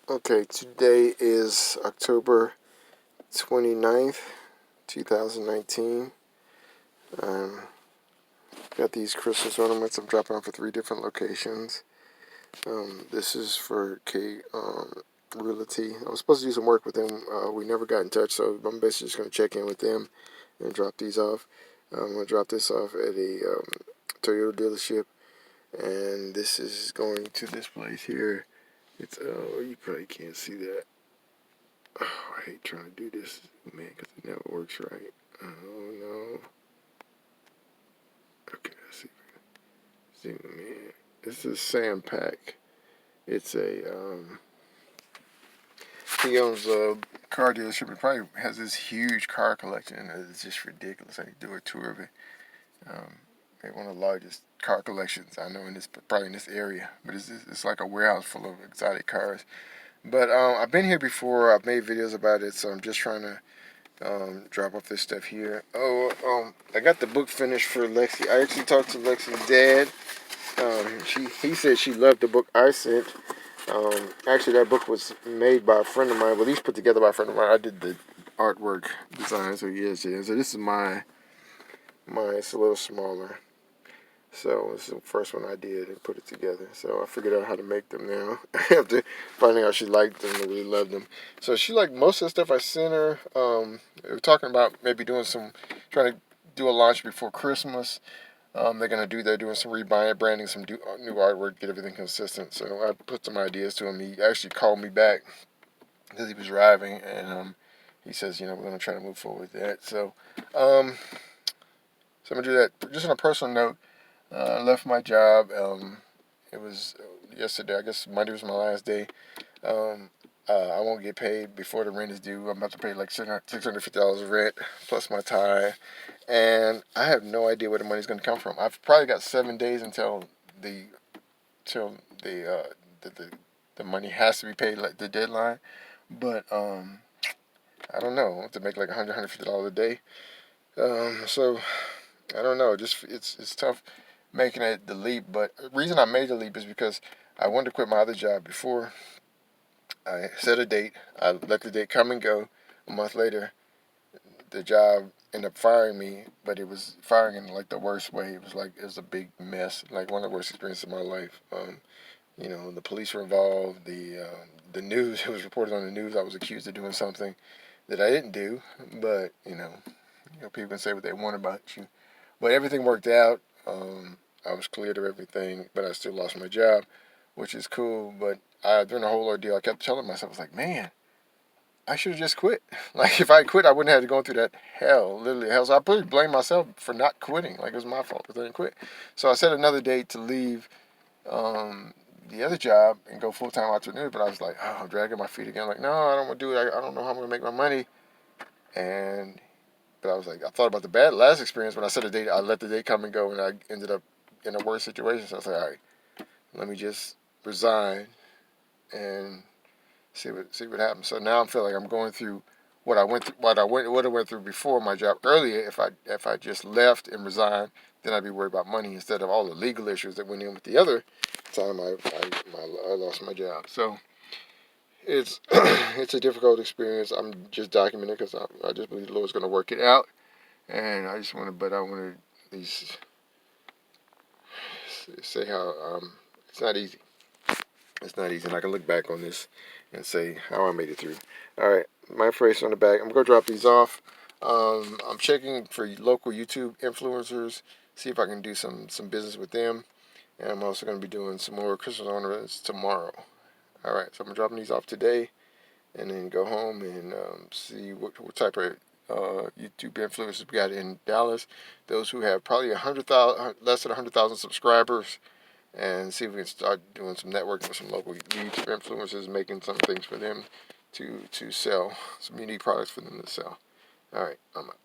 Okay, today is October 29th, 2019. Um, got these Christmas ornaments I'm dropping off at 3 different locations. This is for K Realty. I was supposed to do some work with them. We never got in touch, so I'm basically just going to check in with them and drop these off. I'm going to drop this off at a Toyota dealership, and this is going to this place here. It's, you probably can't see that. Oh, I hate trying to do this, man, because it never works right. Oh, no. Okay, let's see. Zoom in. This is Sam Pack. It's he owns a car dealership. He probably has this huge car collection, and it's just ridiculous. I need to do a tour of it. Um, one of the largest car collections I know in this, probably in this area. But it's like a warehouse full of exotic cars. But I've been here before. I've made videos about it, so I'm just trying to drop off this stuff here. I got the book finished for Lexi. I actually talked to Lexi's dad. He said she loved the book I sent. Actually, that book was made by a friend of mine. Well, at least put together by a friend of mine. I did the artwork design, so yes, yeah. So this is my. It's a little smaller. So this is the first one I did and put it together. So I figured out how to make them now. After finding out she liked them and really loved them. So she liked most of the stuff I sent her. We were talking about maybe trying to do a launch before Christmas. They're doing some rebranding, some new artwork, get everything consistent. So I put some ideas to him. He actually called me back because he was driving, and he says, we're going to try to move forward with that. So I'm going to do that. Just on a personal note, I left my job. It was yesterday. I guess Monday was my last day. Um, I won't get paid before the rent is due. I'm about to pay like $650 of rent plus my tie, and I have no idea where the money's going to come from. I've probably got 7 days until the till the money has to be paid, like the deadline. But I don't know. I have to make like $150 a day. So I don't know. Just it's tough making it the leap. But the reason I made the leap is because I wanted to quit my other job before I set a date. I let the date come and go. A month later, the job ended up firing me, but it was firing in like the worst way. It was a big mess, like one of the worst experiences of my life. The police were involved. The news, it was reported on the news I was accused of doing something that I didn't do, but people can say what they want about you. But everything worked out. I was cleared of everything, but I still lost my job, which is cool. But during the whole ordeal, I kept telling myself, I was like, man, I should have just quit. Like, if I quit, I wouldn't have to go through that hell, literally hell. So I probably blame myself for not quitting. Like, it was my fault because I didn't quit. So I set another date to leave the other job and go full time afternoon. But I was like, oh, I'm dragging my feet again. Like, no, I don't want to do it. I don't know how I'm going to make my money. And But I was like, I thought about the bad last experience when I set a date. I let the date come and go, and I ended up in a worse situation. So I was like, all right, let me just resign and see what happens. So now I'm feeling like I'm going through what I went through before my job earlier. If I just left and resigned, then I'd be worried about money instead of all the legal issues that went in with the other time I lost my job. So it's it's a difficult experience. I'm just documenting because I just believe the Lord's going to work it out. And I want to at least say how it's not easy. It's not easy, and I can look back on this and say how I made it through. All right, my phrase on the back. I'm gonna drop these off. I'm checking for local YouTube influencers, see if I can do some business with them, and I'm also gonna be doing some more Christmas ornaments tomorrow. All right, so I'm dropping these off today, and then go home and see what type of YouTube influencers we got in Dallas. Those who have probably 100,000, less than 100,000 subscribers, and see if we can start doing some networking with some local YouTube influencers, making some things for them to sell, some unique products for them to sell. All right, I'm out.